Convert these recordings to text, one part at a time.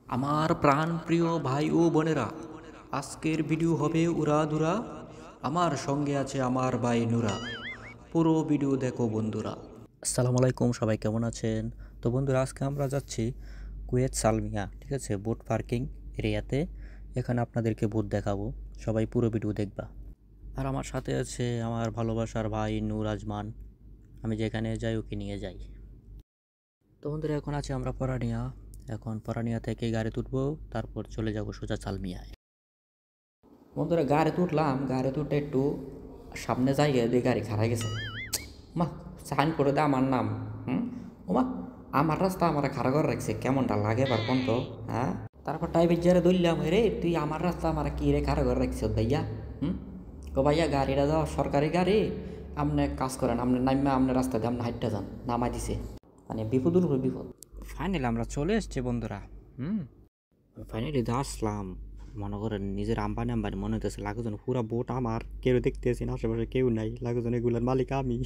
আমার প্রাণ প্রিয় ভাই ও বোনেরা, আজকের ভিডিও হবে উড়াধুরা। আমার সঙ্গে আছে আমার ভাই নুরা। পুরো ভিডিও দেখো বন্ধুরা। আসসালামু আলাইকুম, সবাই কেমন আছেন? তো বন্ধুরা, আজকে আমরা যাচ্ছি কুয়েত সালমিয়া, ঠিক আছে, বোট পার্কিং এরিয়াতে। এখানে আপনাদেরকে বোট দেখাবো, সবাই পুরো ভিডিও দেখবা। আর আমার সাথে আছে আমার ভালোবাসার ভাই নূর আজমান। আমি যেখানে যাই ওকে নিয়ে যাই। তো বন্ধুরা, এখন আছে আমরা পরানিয়া। এখন পরানিয়া থেকে গাড়ি তুলবো, তারপর চলে যাব সোজা সালমিয়ায়। বন্ধুরা, গাড়ি তুললাম, গাড়ি তুলতে একটু সামনে যাই দিয়ে গাড়ি খারাপ গেছে। মা সাইন করে দে আমার নাম। ওমা, আমার রাস্তা আমার খাড়া করে রাখছে, কেমনটা লাগে এবার কোন তো? হ্যাঁ, তারপর টাইপের যারা ধরলাম, রে তুই আমার রাস্তা আমার কি রে খাড়া করে রাখছ ভাইয়া? গো ভাইয়া, গাড়িটা যাও সরকারি গাড়ি, আপনি কাজ করেন, আপনি নামা আপনার রাস্তা দিয়ে আপনি হাইটটা যান, নামাই দিছে। মানে বিপদুল উপর বিপদ। ফাইনালি আমরা চলে এসছি বন্ধুরা। ফাইনালি আসলাম। মনে করেন নিজের আম্বানি আম্বানি মনে হইতেছে, লাগুজন পুরা বোট আমার, কেউ দেখতেছি না, আশেপাশে কেউ নাই, লাগুজন এগুলোর মালিক আমি।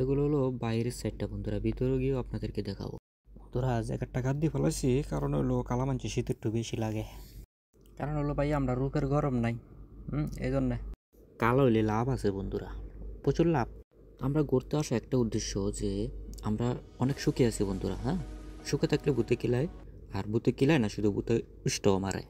এগুলো হলো বাইরের সাইডটা বন্ধুরা, ভিতরে গিয়েও আপনাদেরকে দেখাবো। বন্ধুরা, জ্যাকেটটা গাদ দিয়ে ফেলাইছি, কারণ হলো কালামাঞ্চি শীত একটু বেশি লাগে। কারণ হলো ভাই আমরা রূপের গরম নাই, এই জন্যে কালো হইলে লাভ আছে বন্ধুরা, প্রচুর লাভ। আমরা ঘুরতে আসা একটা উদ্দেশ্য যে আমরা অনেক সুখে আছি বন্ধুরা। হ্যাঁ, সুখে থাকলে ভূতে কিলায়, আর ভূতে কিলায় না, শুধু ভূতে উষ্টাও মারে।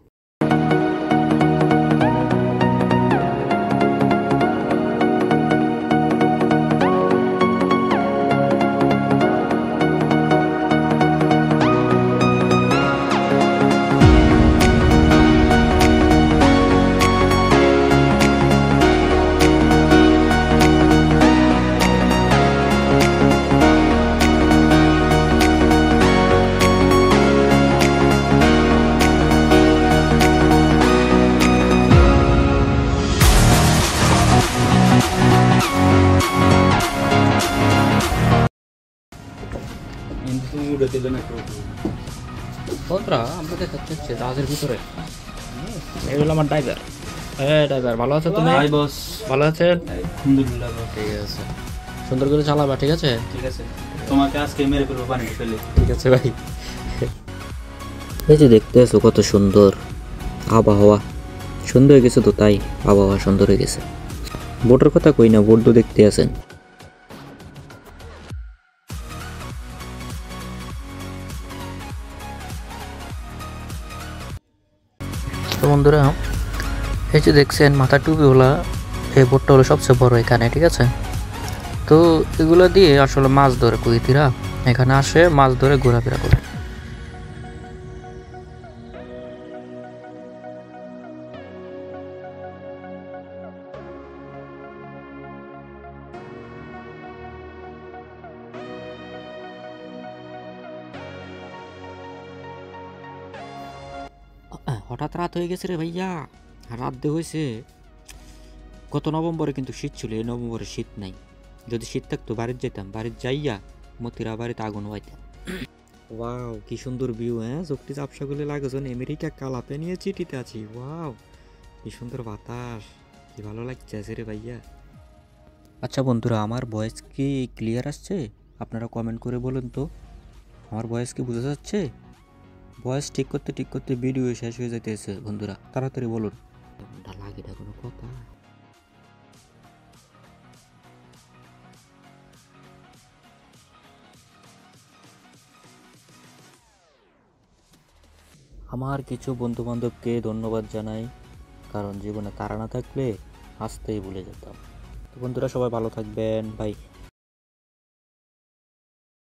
বন্ধুরা, আমরা দেখাচ্ছি জাহাজের ভিতরে। এই হলো আমার ড্রাইভার। ড্রাইভার, ভালো আছো তুমি? ভালো আছেন? আলহামদুলিল্লাহ। ঠিক আছে, সুন্দর করে চালাবা, ঠিক আছে? ঠিক আছে, তোমাকে আজকে মেরে ফেলবো পানি ফেলে। ঠিক আছে ভাই। এই যে দেখতে আছো কত সুন্দর আবহাওয়া, সুন্দর হয়ে গেছে তো, তাই আবহাওয়া সুন্দর হয়ে গেছে। বোটের কথা কই না, বোট তো দেখতে আছেন। তো বন্ধুরা, এই যে দেখছেন মাথা টুপিওয়ালা, এই বোটটা হলো সবচেয়ে বড় এখানে, ঠিক আছে? তো এগুলো দিয়ে আসলে মাছ ধরে কুইতিরা, এখানে আসে মাছ ধরে ঘোরাফেরা করে। হঠাৎ রাত হয়ে গেছে রে ভাইয়া, রাত দিয়ে হয়েছে। গত নভেম্বরে কিন্তু শীত ছিল, এই নভেম্বরে শীত নাই। যদি শীত থাকতো বাড়িতে যেতাম, বাড়িতে যাইয়া মতিরা বাড়িতে আগুন হইতাম। ওয়াও, কি সুন্দর ভিউ! হ্যাঁ, চোখটি চাপসা করলে লাগেজন আমেরিকা কালাপে নিয়ে চিঠিতে আছি। ওয়াও, কি সুন্দর বাতাস, কি ভালো লাগছে রে ভাইয়া। আচ্ছা বন্ধুরা, আমার ভয়েস কি ক্লিয়ার আসছে? আপনারা কমেন্ট করে বলুন তো, আমার ভয়েস কি বোঝা যাচ্ছে? ভয়েস ঠিক করতে ভিডিও শেষ হয়ে যাইতেছে বন্ধুরা, তাড়াতাড়ি বলুন। লাগে না কোনো কথা। আমার কিছু বন্ধু বান্ধবকে ধন্যবাদ জানাই, কারণ জীবনে তারা না থাকলে আসতেই ভুলে যেতাম। তো বন্ধুরা, সবাই ভালো থাকবেন, বাই।